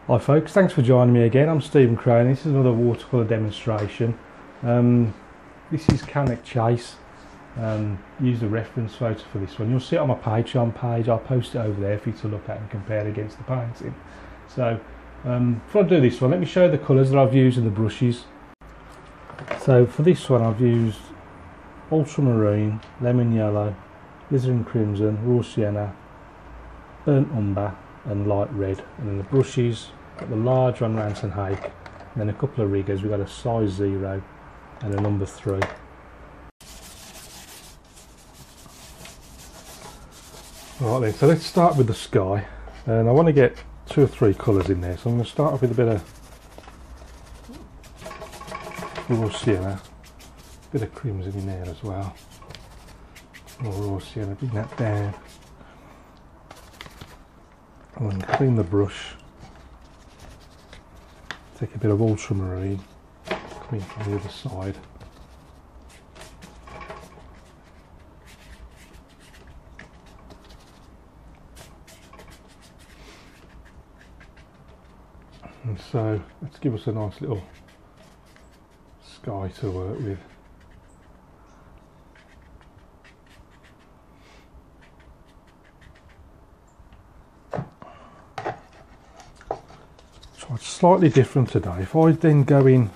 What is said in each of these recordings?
Hi folks, thanks for joining me again. I'm Stephen Crane. This is another watercolour demonstration. This is Cannock Chase. Use the reference photo for this one. You'll see it on my Patreon page. I'll post it over there for you to look at and compare against the painting. So before I do this one, let me show you the colours that I've used in the brushes. So for this one I've used ultramarine, lemon yellow, alizarin crimson, raw sienna, burnt umber and light red. And then the brushes, got the large one Ransom Hake, and then a couple of riggers. We've got a size 0 and a number 3. Right then, so let's start with the sky, and I want to get 2 or 3 colours in there, so I'm going to start off with a bit of raw sienna, a bit of crimson in there as well. Raw sienna, bring that down, and then clean the brush, take a bit of ultramarine, come in from the other side. And so let's give us a nice little sky to work with. So it's slightly different today. If I then go in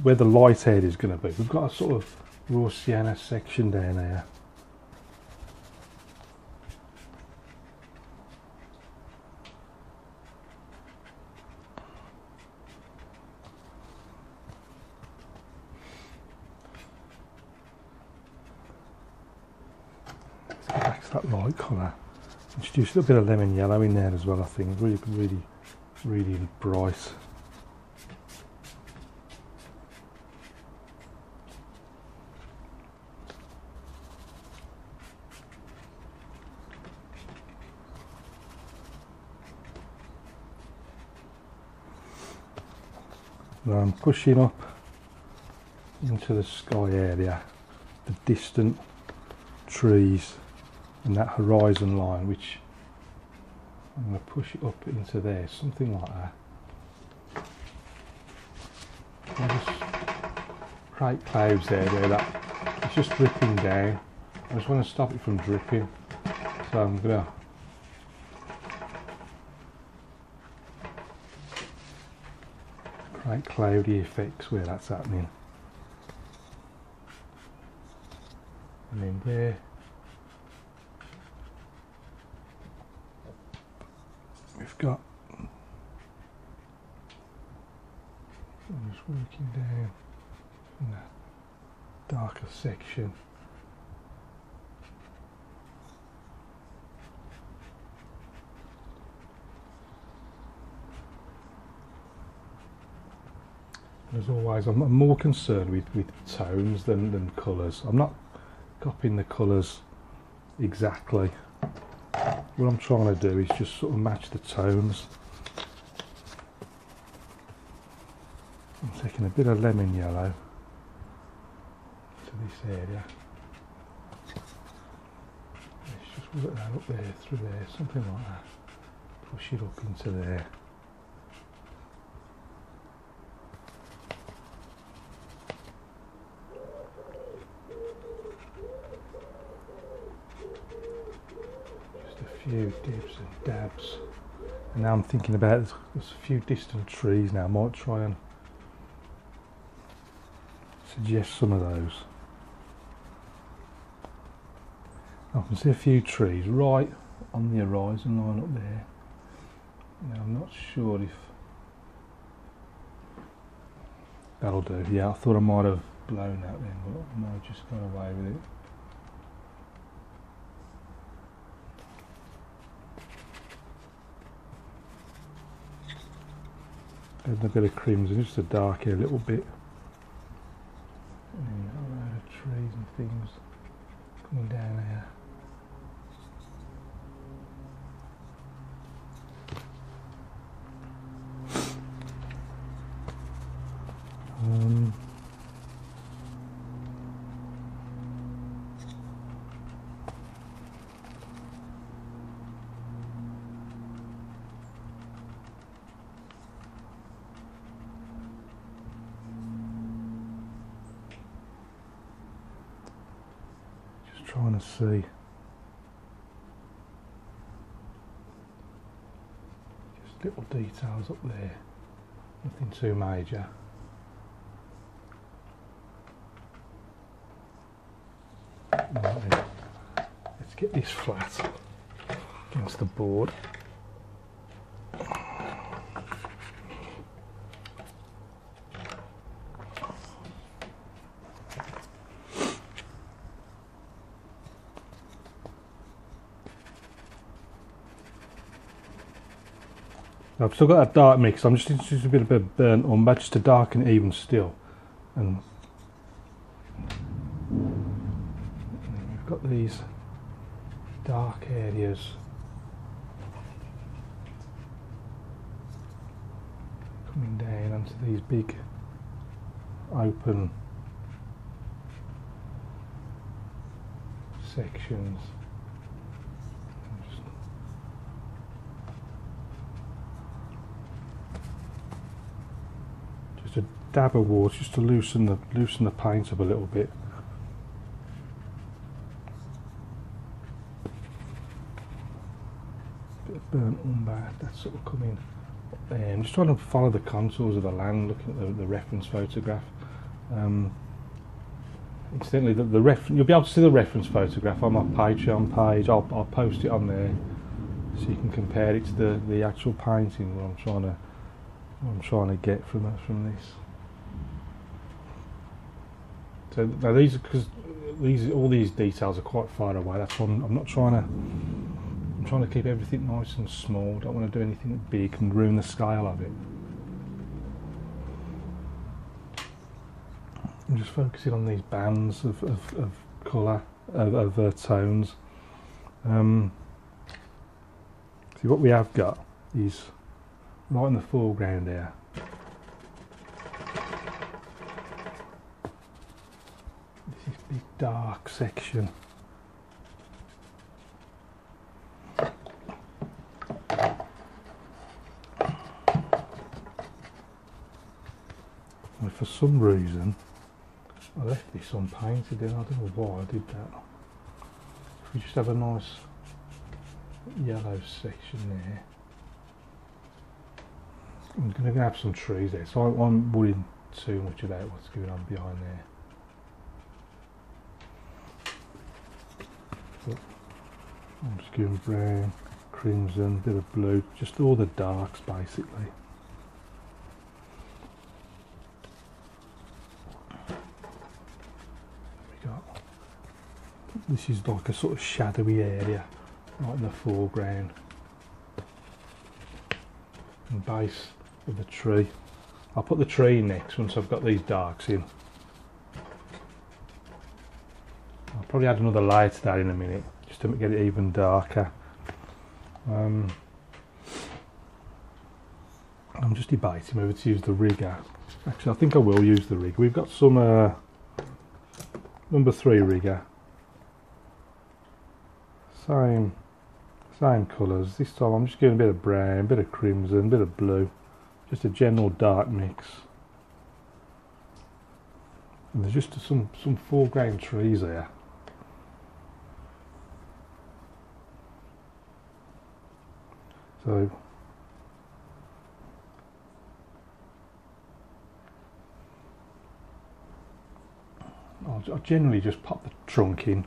where the light head is going to be, we've got a sort of raw sienna section down here. That light colour, introduce a little bit of lemon yellow in there as well. I think really bright. Now I'm pushing up into the sky area, the distant trees and that horizon line, which I'm going to push it up into there, something like that. I'll just create clouds there where that it's just dripping down. I just want to stop it from dripping, so I'm going to create cloudy effects where that's happening. And then there we've got, I'm just working down in that darker section. As always, I'm more concerned with tones than colours. I'm not copying the colours exactly. What I'm trying to do is just sort of match the tones. I'm taking a bit of lemon yellow to this area. Let's just work that up there, through there, something like that. Push it up into there. Few dips and dabs, and now I'm thinking about there's a few distant trees now. I might try and suggest some of those. I can see a few trees right on the horizon line up there. Now I'm not sure if that'll do. Yeah, I thought I might have blown that then, but I might have just gone away with it. And a bit of crimson, just to darken a little bit. And then a load of trees and things coming down here. trying to see. Just little details up there, nothing too major. Right then, let's get this flat against the board. I've still got that dark mix. I'm just a bit of a burnt umber just to darken it even still. And we've got these dark areas. Coming down onto these big open sections. Just a dab of water just to loosen the paint up a little bit. Bit of burnt umber, that's sort of coming up there. I'm just trying to follow the contours of the land, looking at the reference photograph. Incidentally, you'll be able to see the reference photograph on my Patreon page. I'll post it on there so you can compare it to the actual painting what I'm trying to get from this. So now because all these details are quite far away. That's why I'm trying to keep everything nice and small. Don't want to do anything big and ruin the scale of it. I'm just focusing on these bands of colour, of tones. See, what we have got is right in the foreground here. This is big dark section. And for some reason I left this unpainted and I don't know why I did that. If we just have a nice yellow section there. I'm going to have some trees there, so I won't worry too much about what's going on behind there. But I'm just giving brown, crimson, bit of blue, just all the darks basically. This is like a sort of shadowy area right in the foreground and base of the tree. I'll put the tree next once I've got these darks in. I'll probably add another layer to that in a minute just to get it even darker. I'm just debating whether to use the rigger. Actually, I think I will use the rigger. We've got some number 3 rigger. Same colours. This time I'm just giving a bit of brown, a bit of crimson, a bit of blue. Just a general dark mix. And there's just some foreground trees there. So I'll generally just pop the trunk in.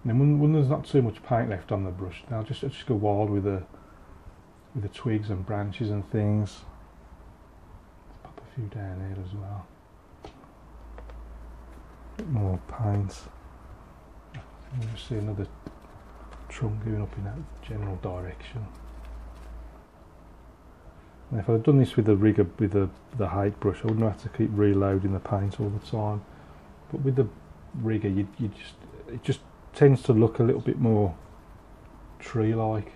And then when there's not too much paint left on the brush, then I'll just go wild with the twigs and branches and things. Let's pop a few down here as well. A bit more paint. You'll just see another trunk going up in that general direction. And if I'd done this with the rigger, with the height brush, I wouldn't have to keep reloading the paint all the time. But with the rigger, it just tends to look a little bit more tree-like,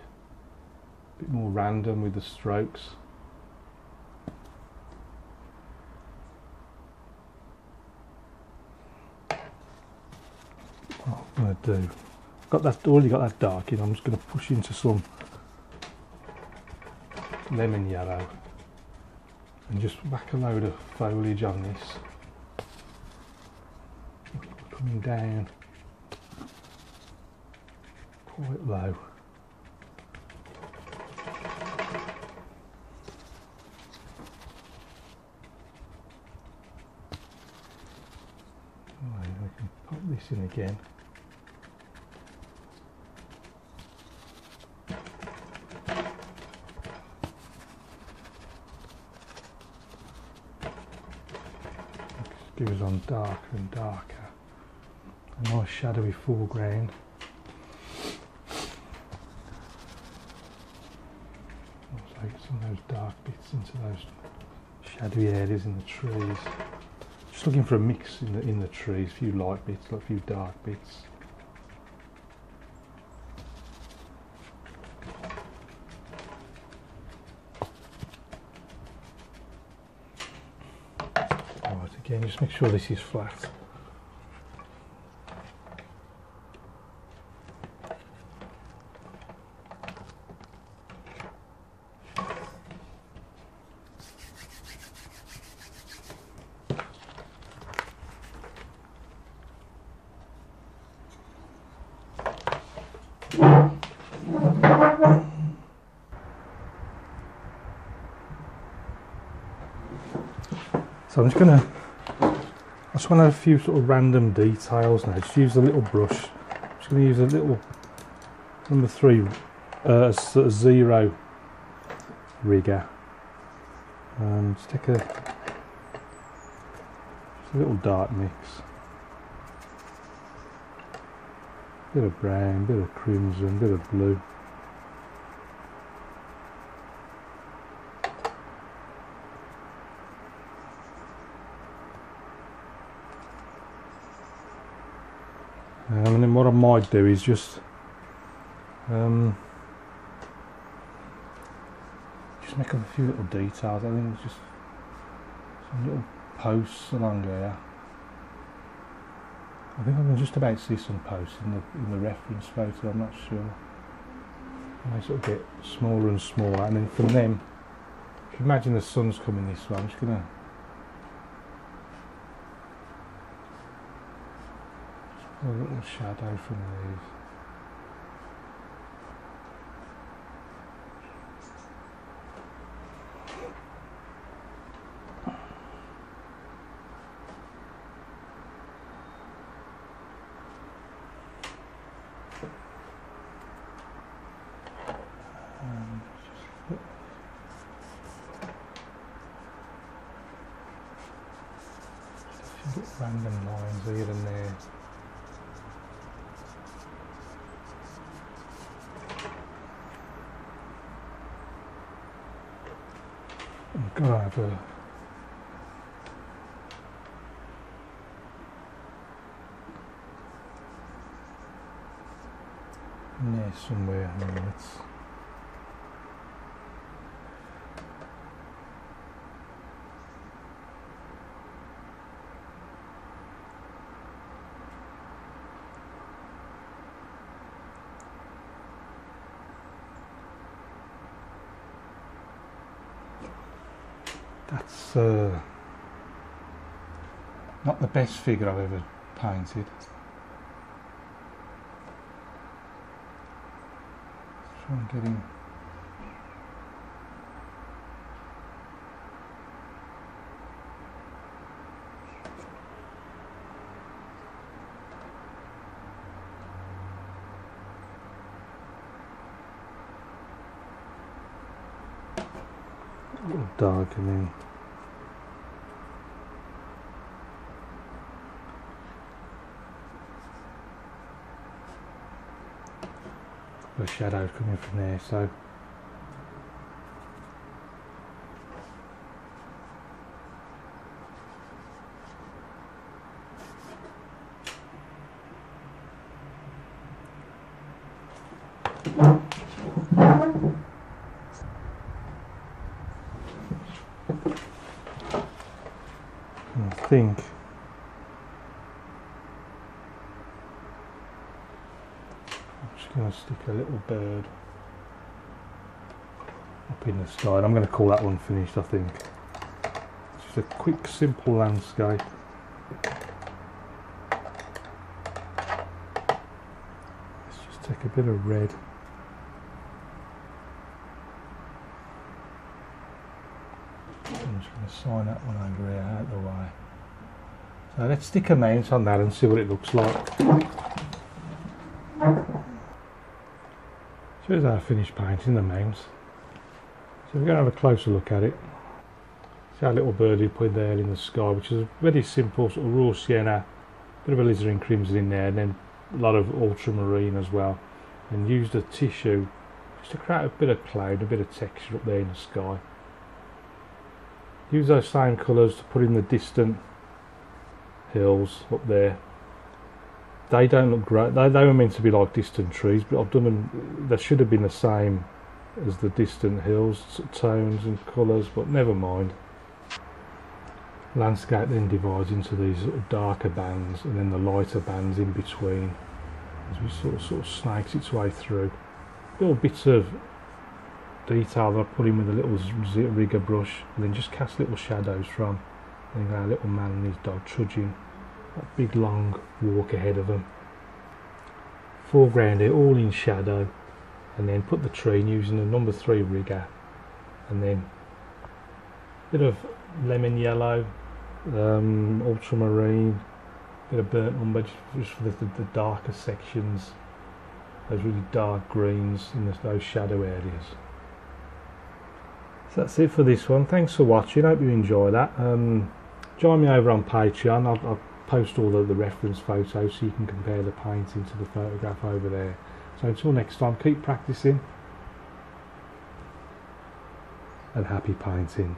a bit more random with the strokes. What I'm going to do, already got that dark in. I'm just going to push into some lemon yellow and just whack a load of foliage on this, coming down quite low. Right, I can pop this in again. Goes on darker and darker. A nice shadowy foreground. Like some of those dark bits into those shadowy areas in the trees. Just looking for a mix in the trees, a few light bits, like a few dark bits. Right, again, just make sure this is flat. So I just want to have a few sort of random details now. Just use a little brush. I'm just going to use a little number 3 sort of 0 rigger. Just take just a little dark mix. Bit of brown, bit of crimson, bit of blue. And then what I might do is just make up a few little details. I think it's just some little posts along here. I think I can just about see some posts in the reference photo. I'm not sure. And they sort of get smaller and smaller, and then from them, if you imagine the sun's coming this way, I'm just gonna a little shadow from these. Just random lines here and there. I've got to have a in there somewhere. I mean, that's not the best figure I've ever painted. Try and get him. A little dark and then a shadow coming from there, so I think I'm just going to stick a little bird up in the sky, and I'm going to call that one finished. I think it's just a quick, simple landscape. Let's just take a bit of red. I'm just going to sign that one over here out of the way. So let's stick a mount on that and see what it looks like. So here's our finished painting, the mount. So we're going to have a closer look at it. See our little birdie put there in the sky, which is a very simple sort of raw sienna, bit of alizarin crimson in there, and then a lot of ultramarine as well. And used a tissue just to create a bit of cloud, a bit of texture up there in the sky. Use those same colours to put in the distant hills up there. They don't look great. They were meant to be like distant trees, but I've done them. They should have been the same as the distant hills, tones and colours, but never mind. Landscape then divides into these sort of darker bands and then the lighter bands in between as we sort of snakes its way through. Little bits of detail that I put in with a little rigger brush, and then just cast little shadows from. And then our little man and his dog trudging that big long walk ahead of them. Foreground it all in shadow, and then put the tree in using a number 3 rigger, and then a bit of lemon yellow, ultramarine, bit of burnt umber just for the darker sections, those really dark greens in those shadow areas. So that's it for this one. Thanks for watching, hope you enjoy that. Join me over on Patreon. I'll post all the reference photos so you can compare the painting to the photograph over there. So until next time, keep practicing and happy painting.